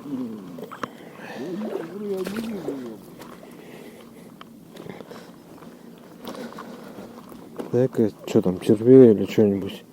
Я не вижу ее. Дай-ка, что там, червей или что-нибудь.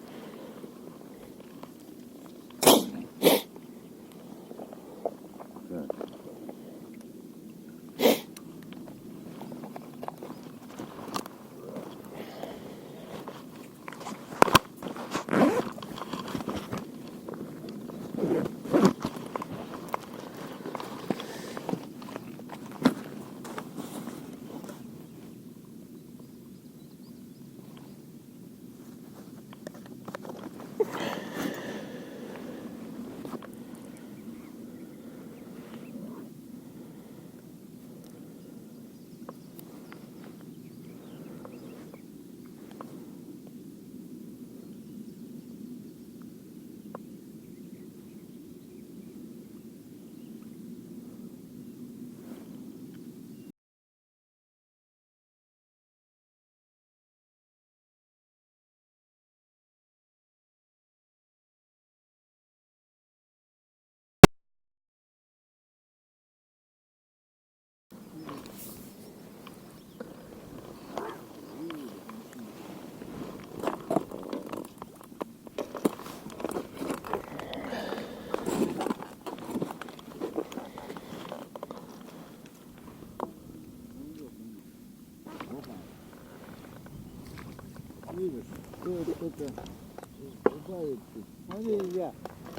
Видишь, стоит только убавить чуть. Смотри, я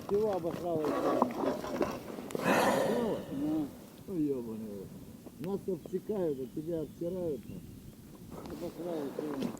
всего обосрал. Обосрала? Ну, ёбаный. Нас обтекают, а тебя обтирают. Обосрал всего.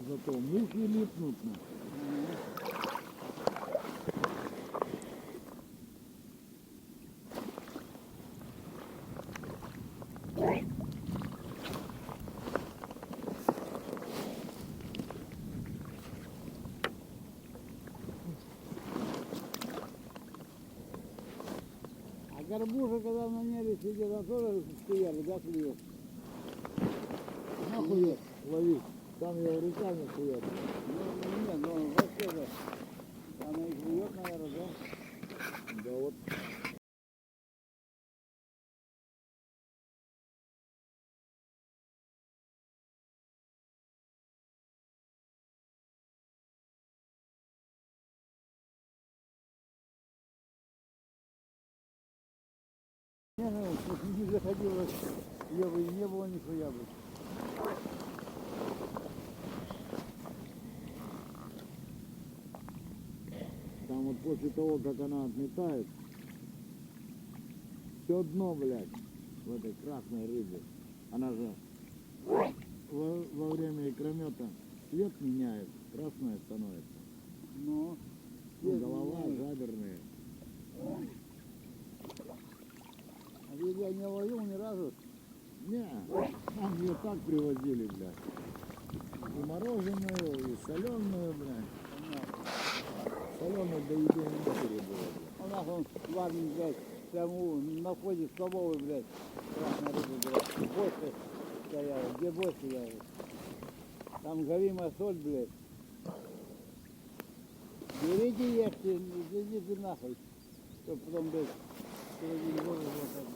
Зато мухи липнут. А горбуша, когда на небе сидит, она тоже стояли, да, клюет? Нахуй ловить. Там его руками клюет. Ну, нет, ну вообще же. Она и клюет, наверное, да? Да вот. Не заходила, я бы и не было нихуя бы. Там вот после того, как она отметает, все дно, блядь, в этой красной рыбе. Она же во время икромета цвет меняет, красная становится. Ну, голова, жаберные. А ведь я не ловил ни разу. Не, нам ее так привозили, блядь. И мороженую, и соленую, блядь. Соленую до еды не было. У нас он в армии, блядь, прямо на входе столовой, блядь, красная рыба, блядь. Больше стояла, где больше я. Там галимая соль, блядь. Берите, ешьте, идите нахуй. Чтоб потом, блядь, один голову вот так.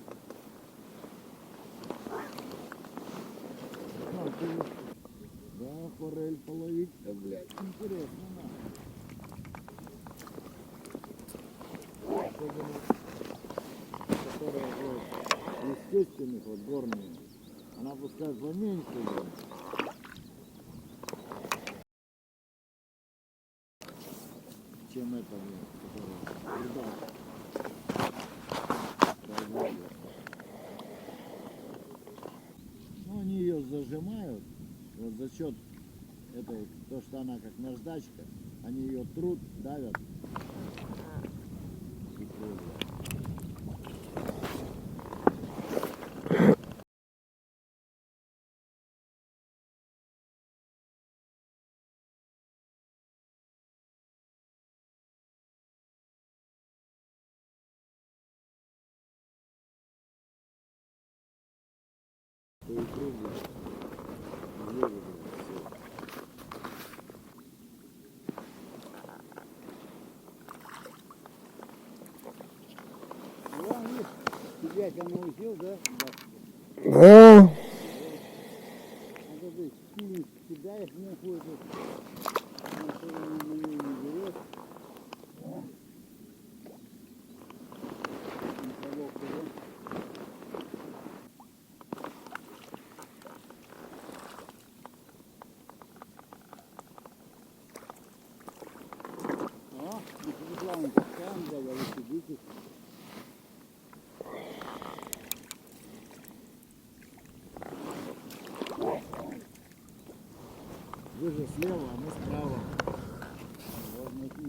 Да, форель половить-то, блядь, интересно, особенно, которые, блядь, естественных, вот, горные, она пускай поменьше, блядь. Чем это, блядь, которая ну, они ее зажимают, вот за счет это, то, что она как наждачка, они ее трут, давят. И пробуют. То и пробуют. Еле, всё. Да, видишь, тебя там научил, да? Да. Да. А то ты кинешь, кидаешь муху эту, она что на нее не берет. Головку, да? А, ну плавно пускаем, да, я сидите. Вы же слева, а мы справа. Можно идти.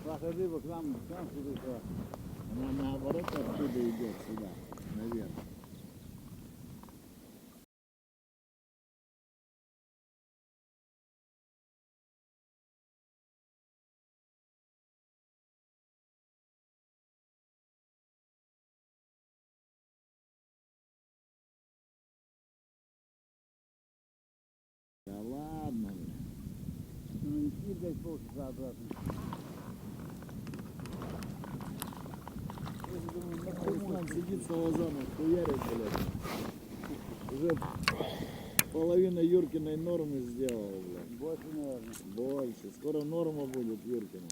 Ваша рыба к нам сюда шла. Она наоборот оттуда идет сюда, наверх. Да ладно, бля. Ну идти, блядь, полчаса обратно. Я же думаю, нахуй он сидит с лозаном, хуярит, блядь. Уже половина Юркиной нормы сделал, блядь. Больше, наверное. Больше. Скоро норма будет Юркина.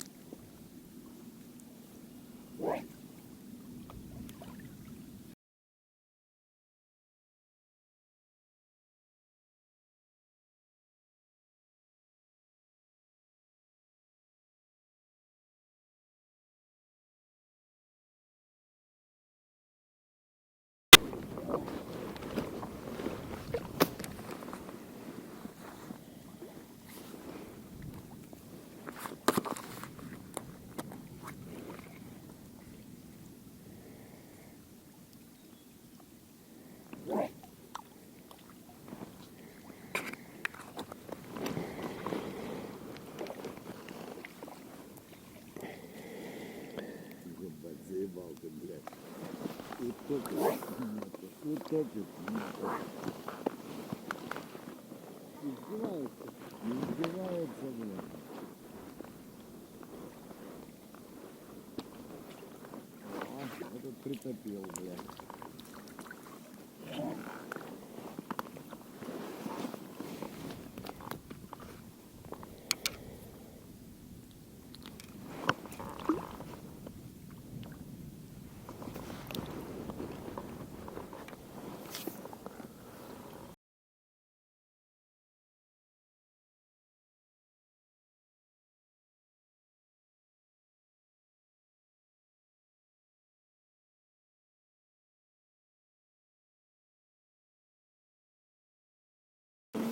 Ебать, заебал ты, блядь. Утопит. Утопит. Издеваются. Не издевается, блядь. А, этот притопил, блядь.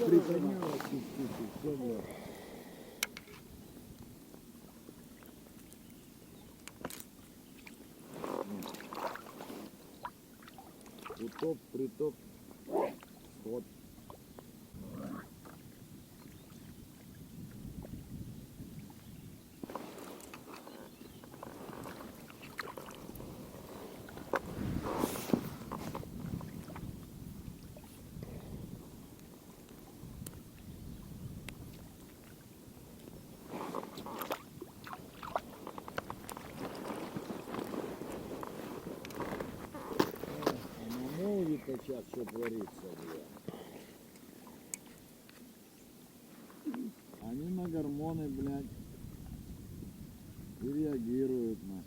Притоняло чуть-чуть, и все, блядь. Утоп, притоп, ход. А на Молве-то сейчас что творится, блядь. Они на гормоны, блядь, и реагируют на.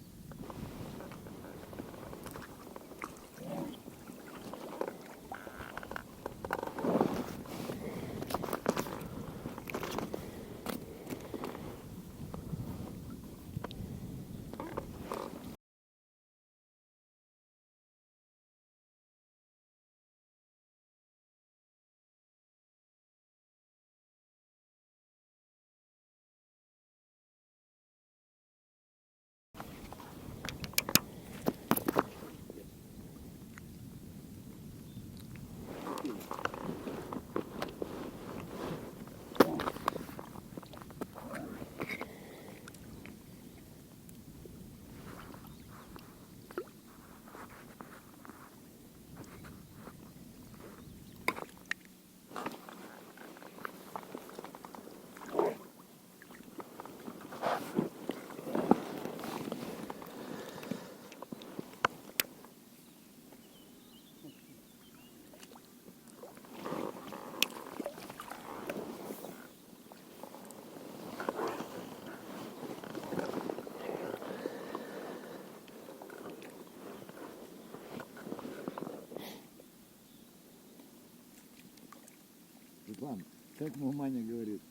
Степан, как маманя говорит,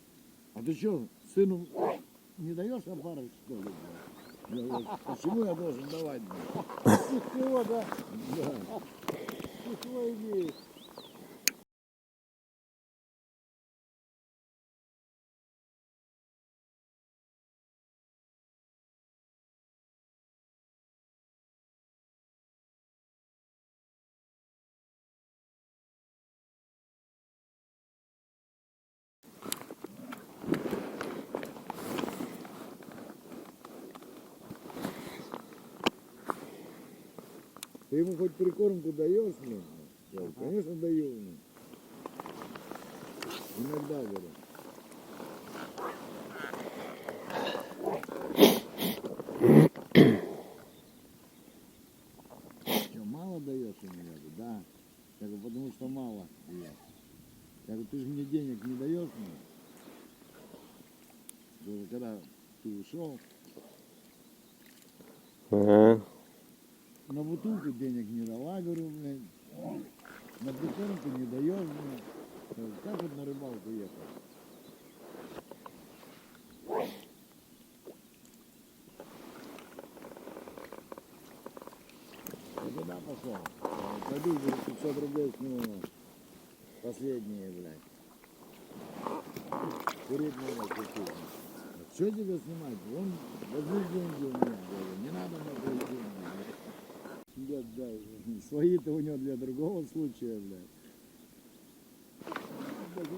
а ты что, сыну не даешь опарыш, что ли? Блядь? Я говорю, почему я должен давать? Блядь? Ты чего, да? Да. Ты чего имеешь? Ты ему хоть прикормку даешь, блин? Я говорю, конечно, даю. Блин. Иногда, говорю. Что, мало даешь ему? Я говорю, да. Я говорю, потому что мало даешь. Я говорю, ты же мне денег не даешь мне. Я говорю, когда ты ушел, Ага. на бутылку денег не дала, говорю, блядь. На прикормку не даешь, блядь. Я говорю, как вот на рыбалку ехать? Я куда пошел? Пойду, говорю, 500 рублей сниму. Последние, блядь. Курить надо купить. Что тебе снимать? Вон, возьми деньги у меня. Говорю, не надо мне твои деньги. Дед, дай. Свои-то у него для другого случая, блядь. Блядь,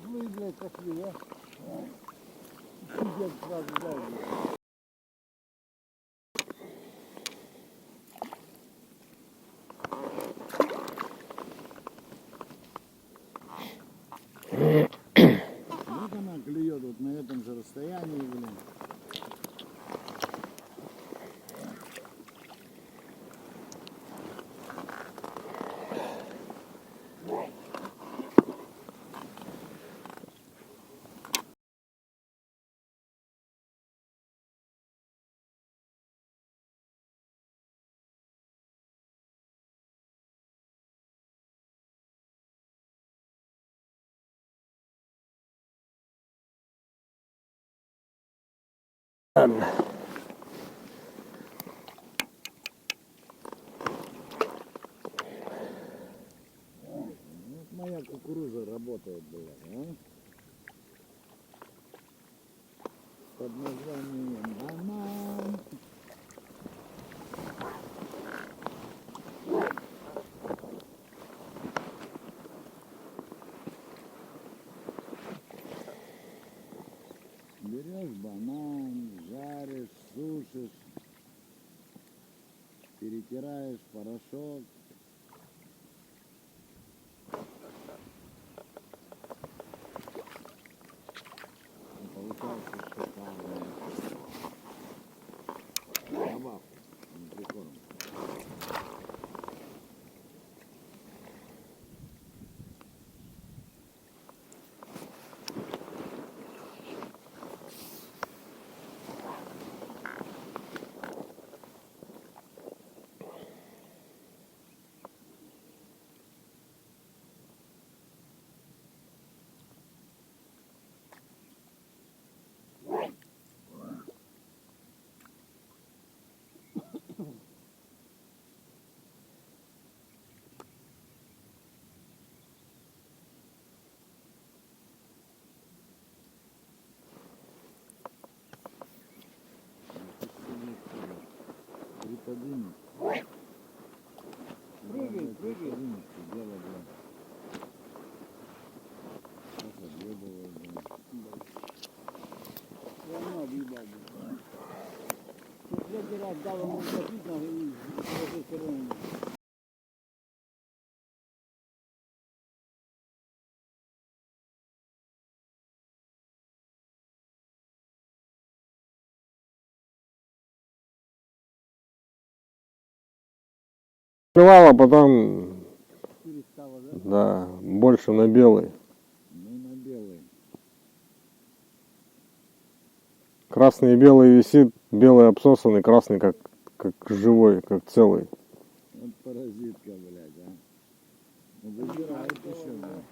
ушлы, блядь, пошли, да? Дед сразу дай, блядь. Вот она клюет вот на этом же расстоянии, блядь. Вот моя кукуруза работает, блядь, а? Под названием банан. Берешь банан, жаришь, сушишь, перетираешь в порошок. И получается шикарно. Добавку, не прикорм. Приподнимешь. Прыгай, прыгай. Приподнимешь, дело, блядь. Сейчас объебываю, блядь. Я не объебал, блядь. Ну, следующий раз дал ему запить, надо и с этой стороны. Клевало, потом, Перестало, да? да, больше на белый. Ну, на белый. Красный и белый висит, белый обсосанный, красный как живой, как целый. Вот паразитка, блядь, а. Ну, выбирает еще, блядь.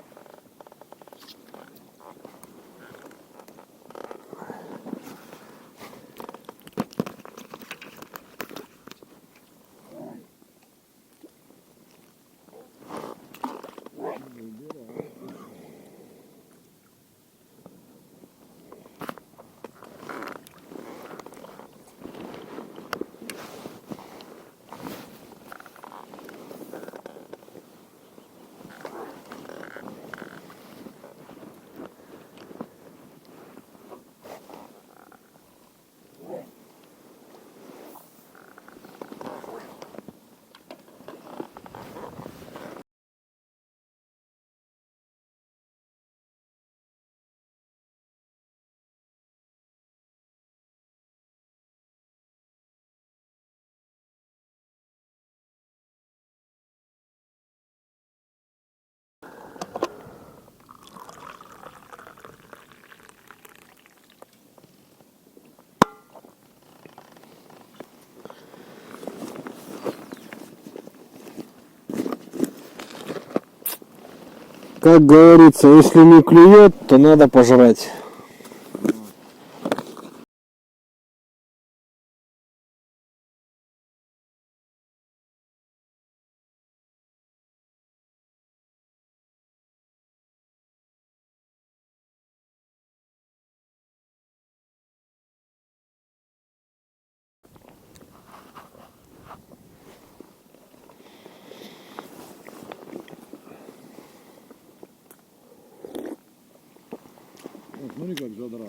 Как говорится, если не клюет, то надо пожрать. Вот, смотри, как задрал.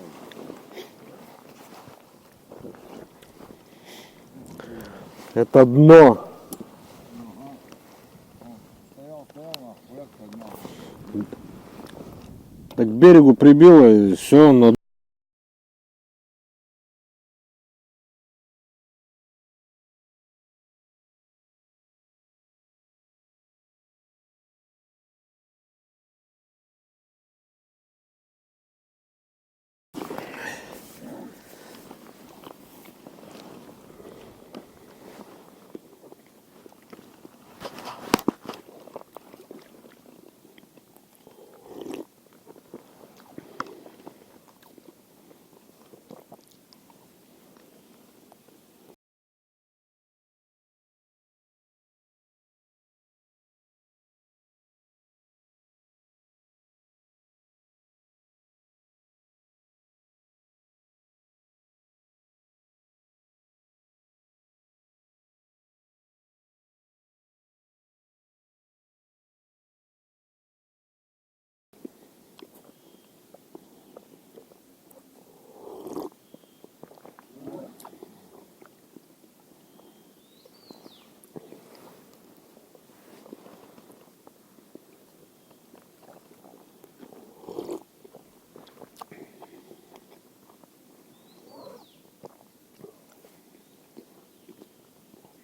Это дно. Стоял, нахуй, як поднял. Так к берегу прибило и все, но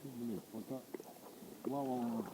Блин, пока плавал он.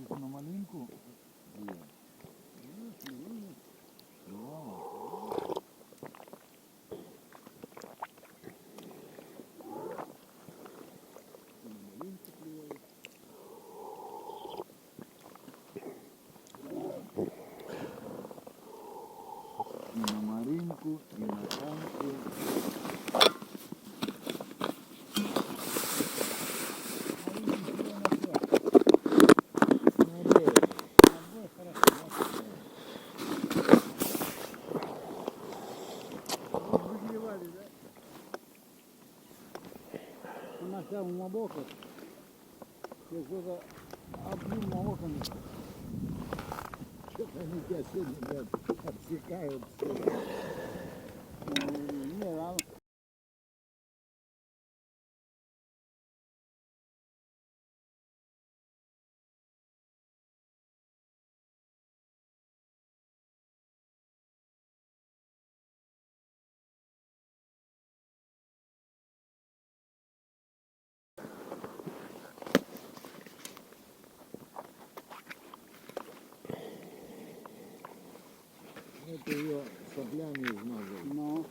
На малинку. И на Маринку, и на Танку. Выгревали, да? На самом обоку. Я что-то обним на окон. Что-то они тебя сегодня, блядь, отсекают. Не, рано. Это ее соплями измазали. Ну.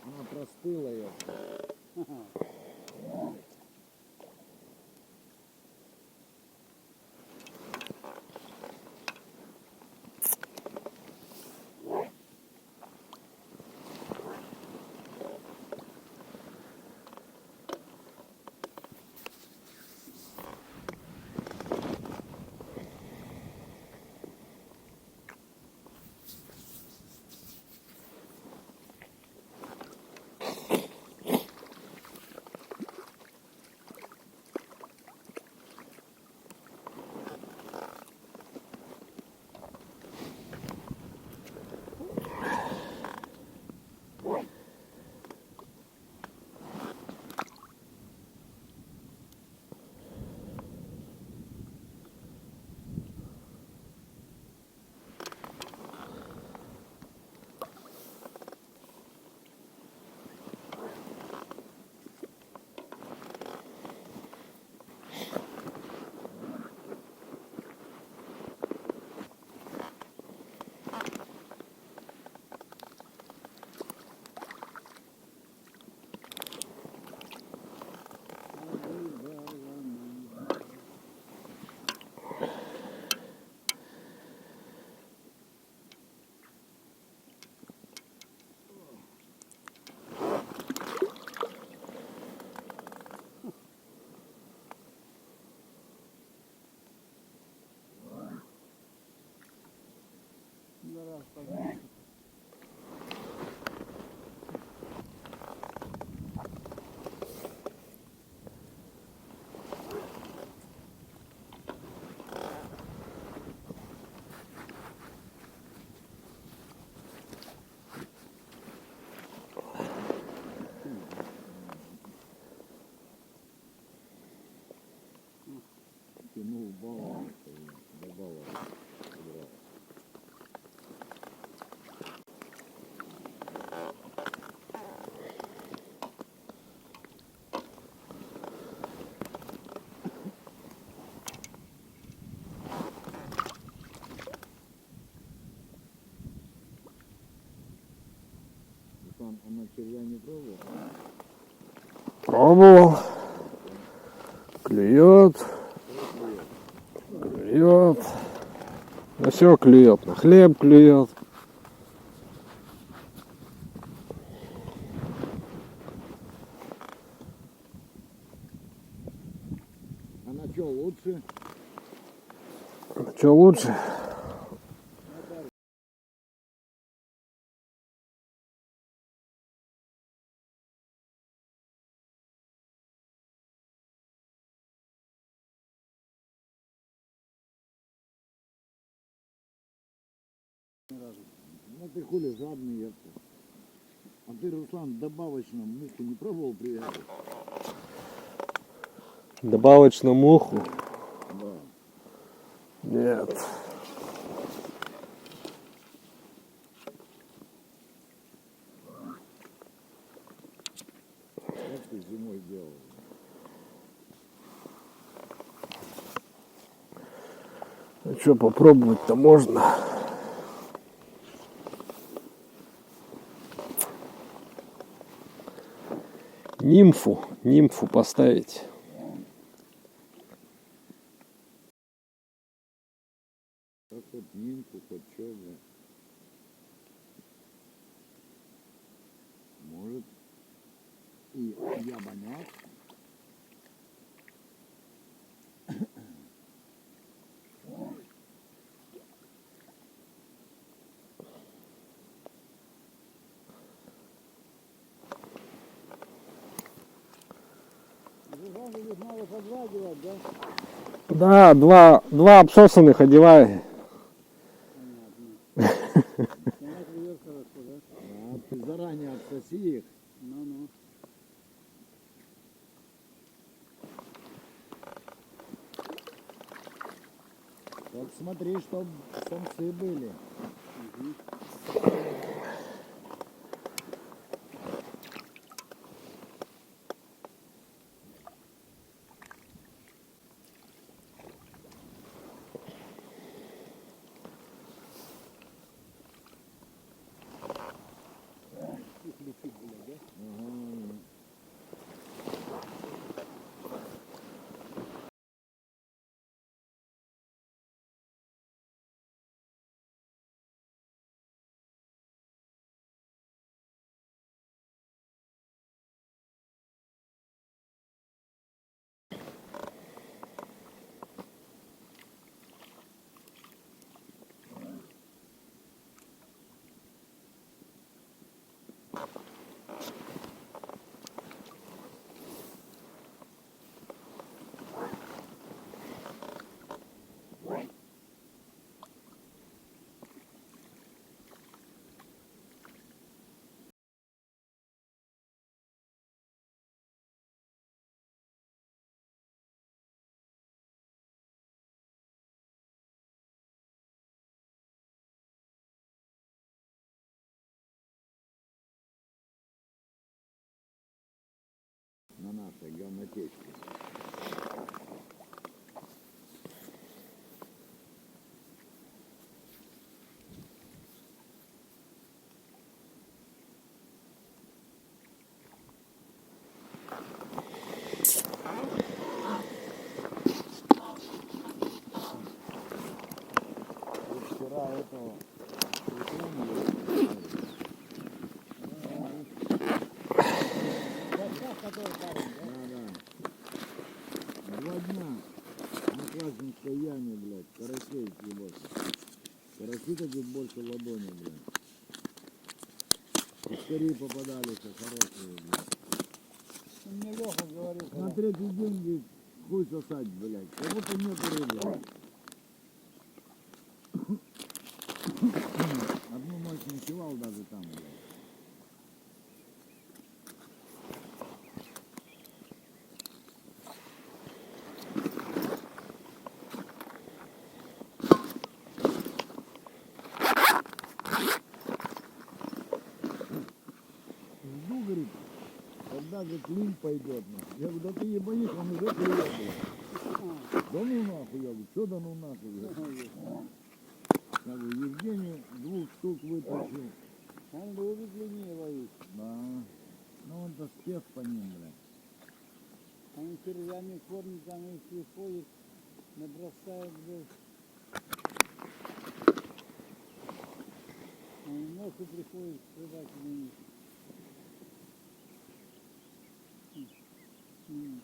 Она простыла ее. раз поменьше. Тянул баллон, до баллона собрал. Руслан, а на червя не пробовал? Пробовал. Клюет. Клюет. На все клюет. На хлеб клюет. А на что лучше? Что лучше? Ну ты хули жадный, ёпта. А ты, Руслан, добавочно муху не пробовал привязать? Добавочно муху? Да. Нет. Как ты зимой делал? А что попробовать-то можно? Нимфу поставить. Как хоть нимфу, хоть что, бля. Может и ябанят. Жужжан здесь надо по два делать, да? Да, два обсосанных одевай. Понятно. Она клюет хорошо, да? А ты заранее отсоси их. Ну-ну. Вот смотри, чтоб самцы были. Их лечить, блядь, да? Ага. На нашей говнотечке. Вот вчера этого Башка, который парень, да? да. чуть больше ладони, блядь. Скорее попадались, хорошие, блядь. Мне Леха говорил, На когда третий день, говорит, хуй сосать, блядь. Как будто нет рыбы. Одну ночь ночевал даже там, блядь. Жду, говорит, когда же клин пойдет, нахуй. Я говорю, да ты не боишься, он уже клюет, блядь. Да ну нахуй, я говорю, что да ну нахуй, блядь. Я говорю, Евгений 2 штук вытащил. он любит линии ловить. Да. Ну он-то спец по ним, блядь. Он червями кормит, там если ходит, набросает, блядь. Он ночью приходит, рыбачить.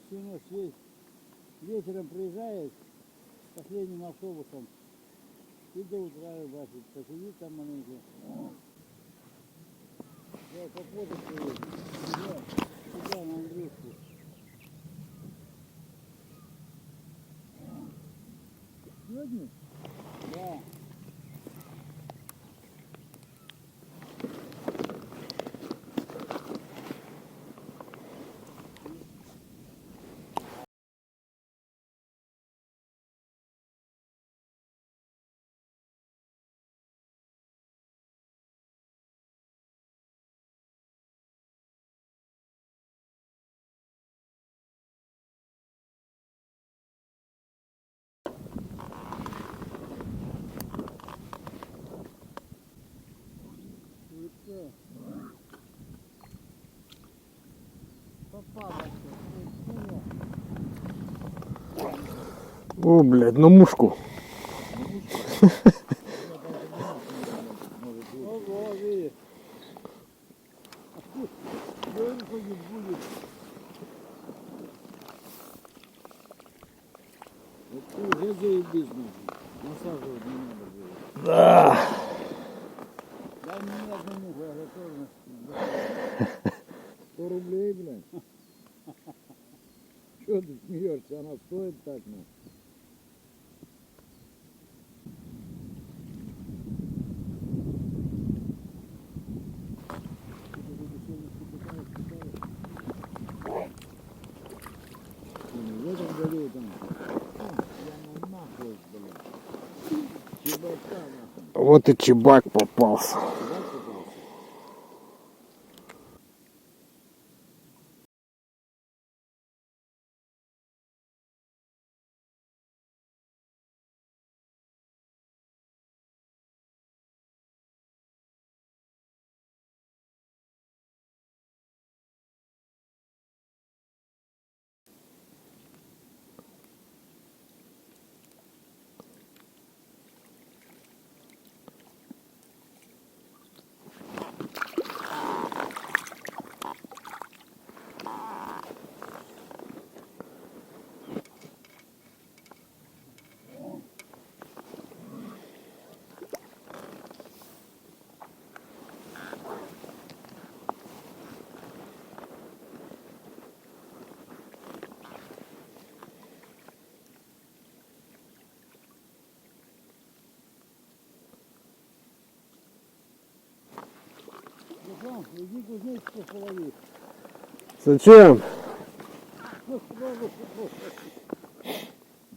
Всю ночь вечером приезжает последним автобусом и до утра рыбачит. Посидит там маленько. Я по поду приедет. Сюда, на Андрюшку. Сегодня? Да. Лицо. Попало. О, блядь, на мушку. Ого, видишь. Говорит, будет. Вот ты уже заебись, нахуй. Насаживать не надо было. Да. Дай мне одну муху, я готов. 100 рублей, блядь. Чего ты смеешься? Она стоит так, ну. В этом году там, я нахуй, блядь. Чебака, нахуй. Вот и чебак попался. Чебак попался. Руслан, иди кузнечика полови. Зачем?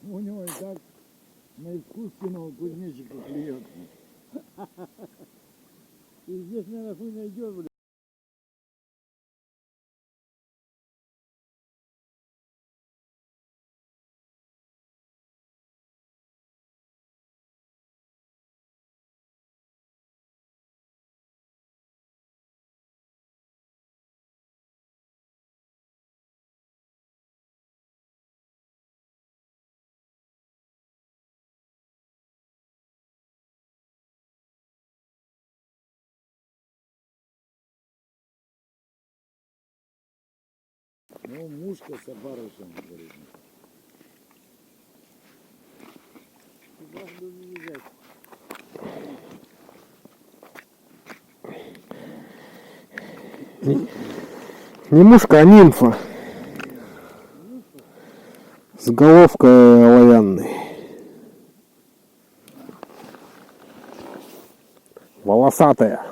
У него и так на искусственного кузнечика клюет. И здесь, наверное, хуй найдет, блядь. Ну, мушка с опарышем, говорит. Туда буду взять. Не мушка, а нимфа. С головкой оловянной. Волосатая.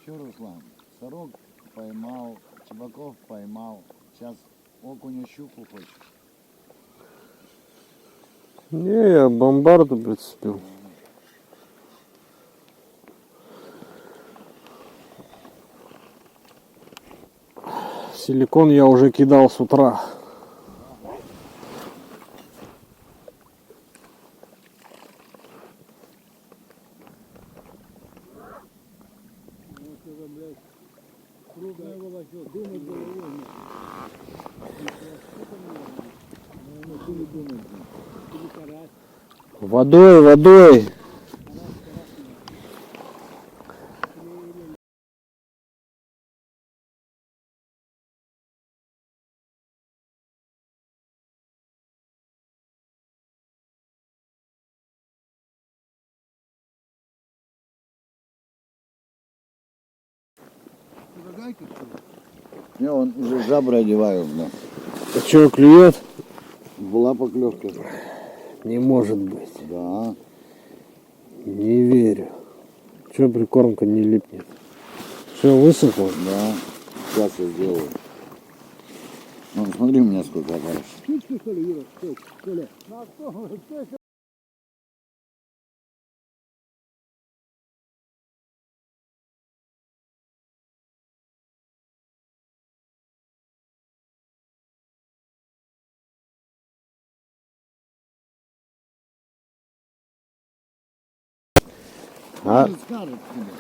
Че, Руслан, сорок поймал, Чебаков поймал. Сейчас окуня щуку хочешь? Не, я бомбарду прицепил. Силикон я уже кидал с утра. Вот это, блядь, круглое волосё, думать головой нет. Ну, ты не думай. Или карась, Водой, водой. карась, карась нет. Или Не, он уже жабры одевают, да. А что, клюет? Была поклевка. Не может быть. Да. Не верю. Че прикормка не липнет? Все высохло? Да. Сейчас я сделаю. Вон, смотри, у меня сколько опарыш. птички, что ли, Юра? Стой, Коля. Ну, а кто это? А, Скажет тебе.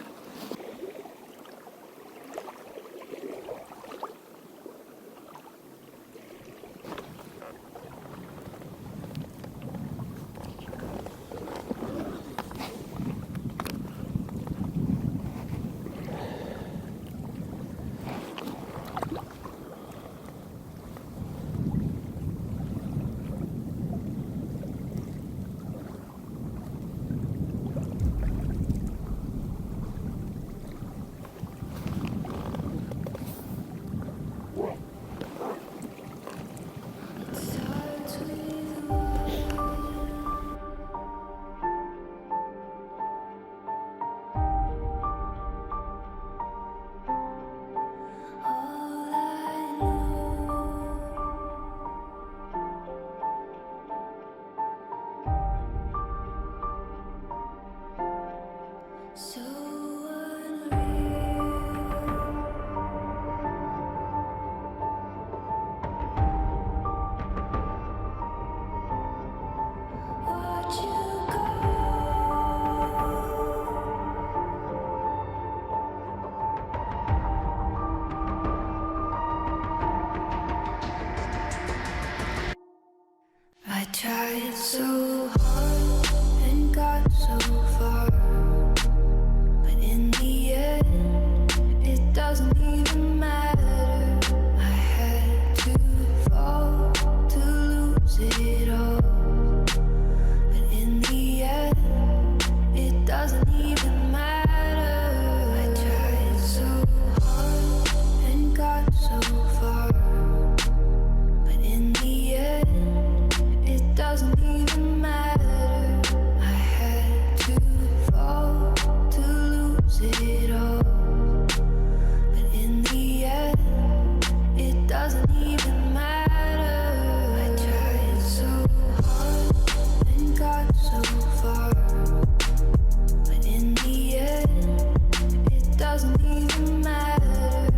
So unreal. Watch you go. doesn't even matter. I tried so hard and got so far, but in the end, it doesn't even matter. I had to fall to lose it all, but in the end, it doesn't even matter. I tried so hard and got so far, but in the end, it doesn't even matter.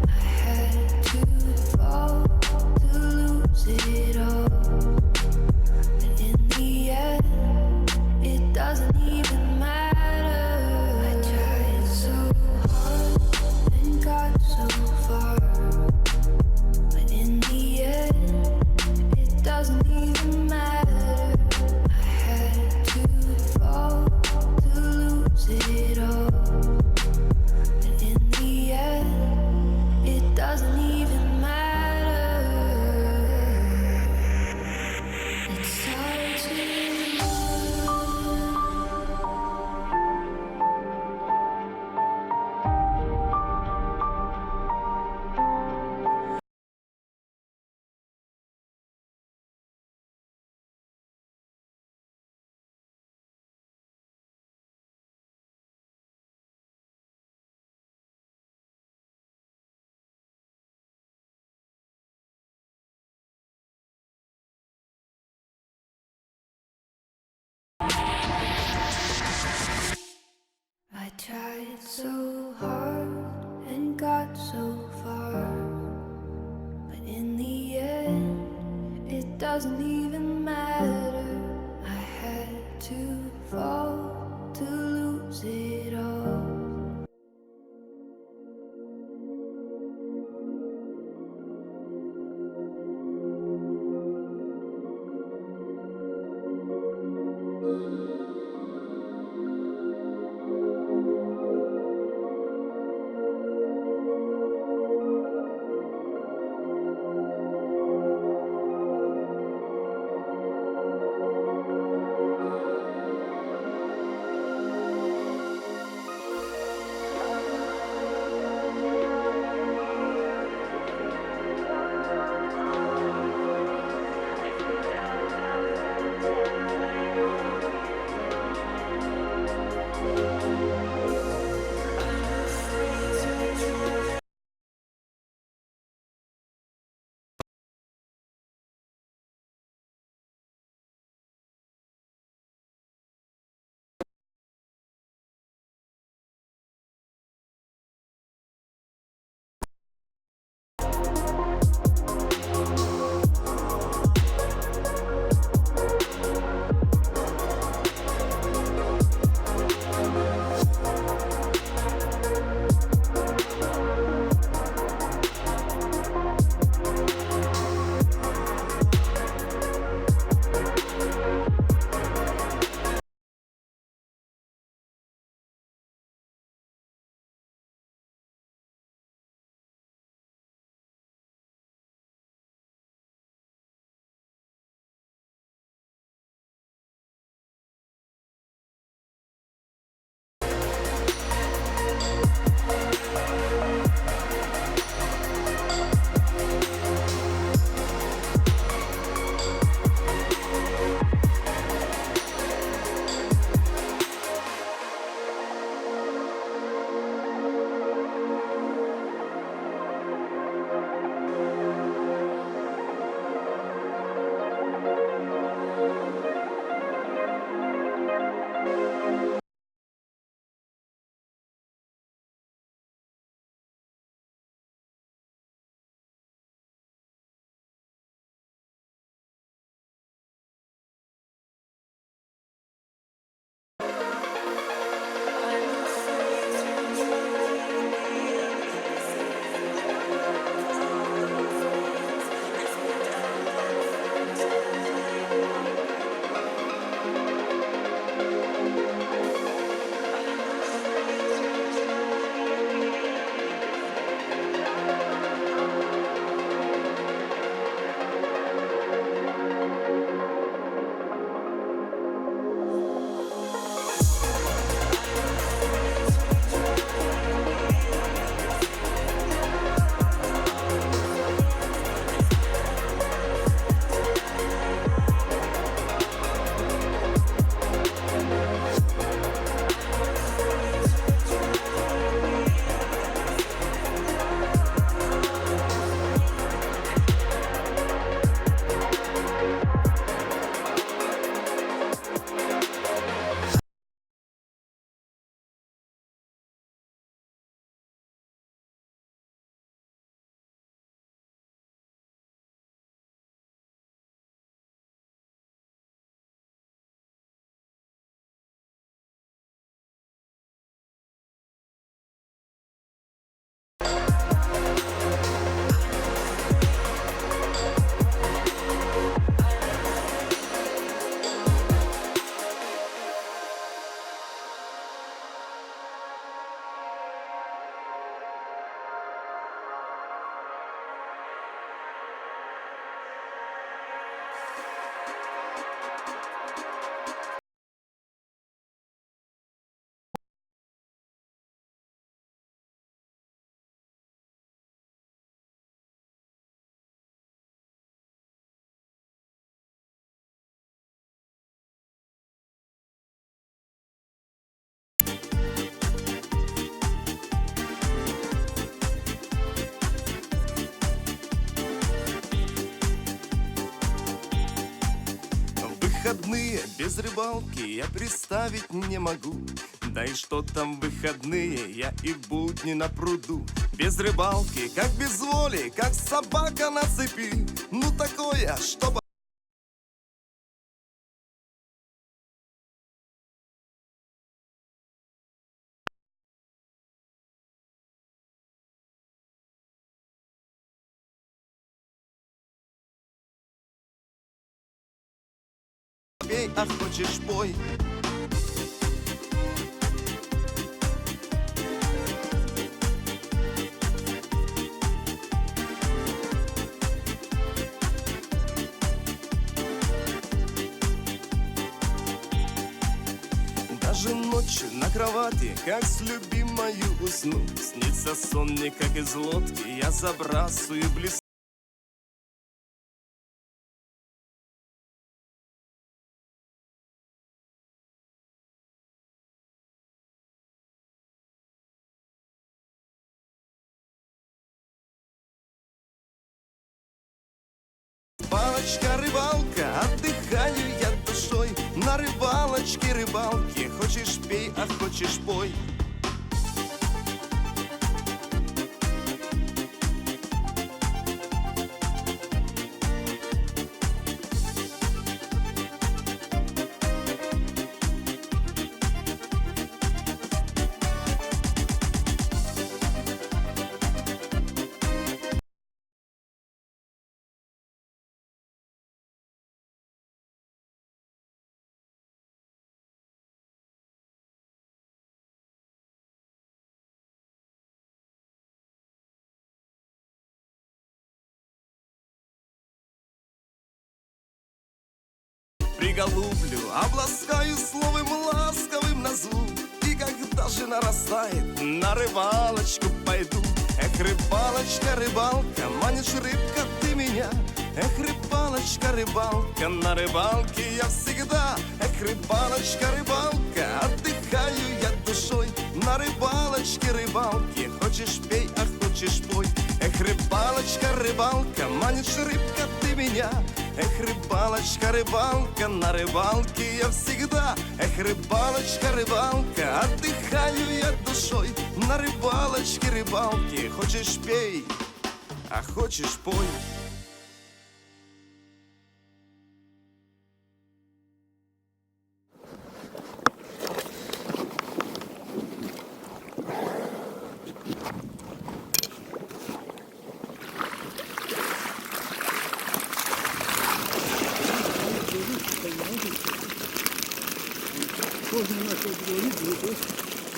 I had to fall to lose it all, but in the end, it doesn't even matter. I tried so hard and got so far, but in the end, it doesn't even matter. I had to fall to lose it all, but in the end, it doesn't even matter. It's hard to I tried so hard and got so far, but in the end, it doesn't even matter. I had to fall to lose it all. выходные без рыбалки я представить не могу. Да и что там выходные, я и будни на пруду. Без рыбалки, как без воли, как собака на цепи. Ну такое, чтобы... Пей, а хочешь пой. Даже ночью на кровати, как с любимою усну. Снится сон мне, как из лодки, я забрасываю блесну. Палочка, рыбалка, отдыхаю я душой. На рыбалочке, рыбалке, хочешь пей, а хочешь пой. Приголублю, обласкаю словом ласковым назову. И когда же нарастает, на рыбалочку пойду. Эх, рыбалочка, рыбалка, манишь рыбка ты меня. Эх, рыбалочка, рыбалка, на рыбалке я всегда. Эх, рыбалочка, рыбалка, отдыхаю я душой. На рыбалочке, рыбалке, хочешь пей, а хочешь пой. Эх, рыбалочка, рыбалка, манишь рыбка ты меня. Эх, рыбалочка, рыбалка, на рыбалке я всегда. Эх, рыбалочка, рыбалка, отдыхаю я душой. На рыбалочке, рыбалке, хочешь пей, а хочешь пой.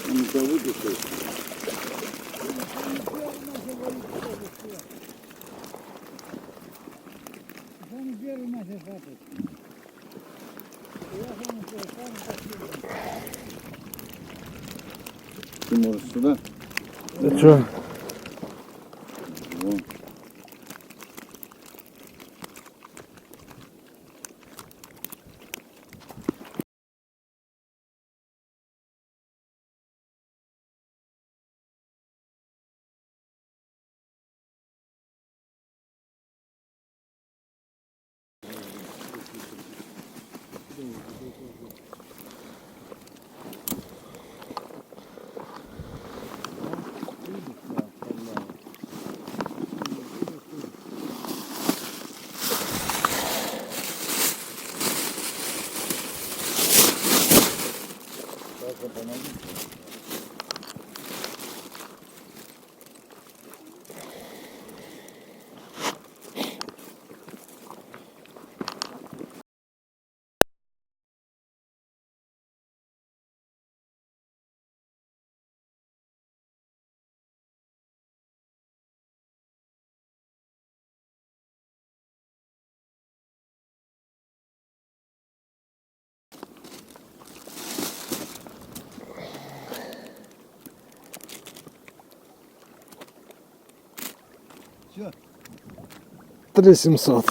Ну-ка, выпусти. Самый первый начал хапать. Я самый последний. Ты можешь сюда? Ты чё? Вон. Все. 3700.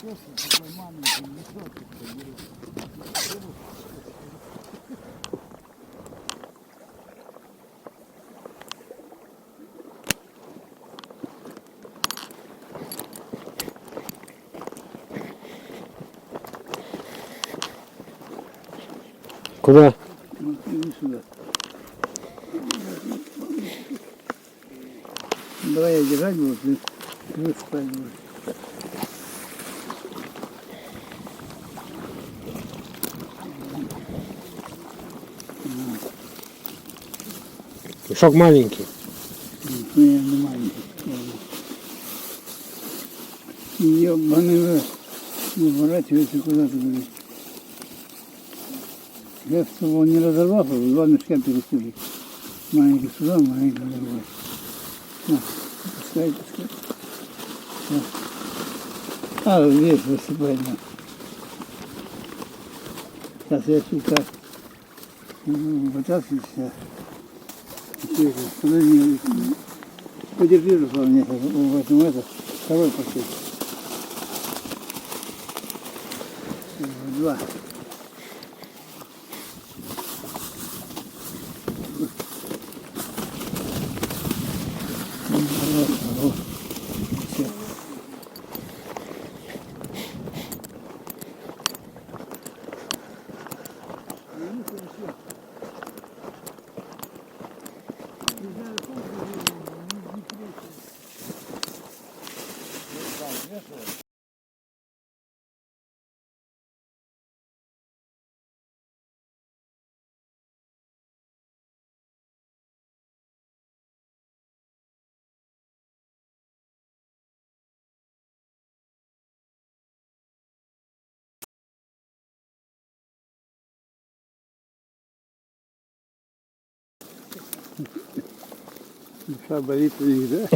просто такой маленький мешок. Куда? Вот, иди сюда. Давай я держать буду, ты спать будешь. Мешок маленький. Ну, я не маленький. Ёбаный, не ворачивайся куда-то, блядь. Я, чтобы он не разорвался, два мешка пересыли. Маленький сюда, маленький другой. На, пускай. А, весь высыпай, на. Сейчас я сюда вытаскиваю сейчас. Подожди, подержи, Руслан, мне в этом это, второй пакет. Два. Все. Душа болит у них, да?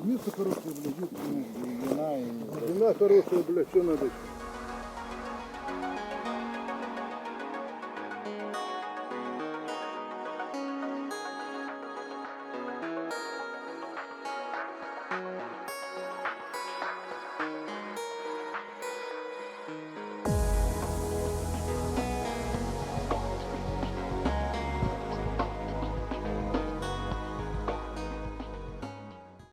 Место хорошее, блядь, Длина и... длина хорошая, блядь, что надо?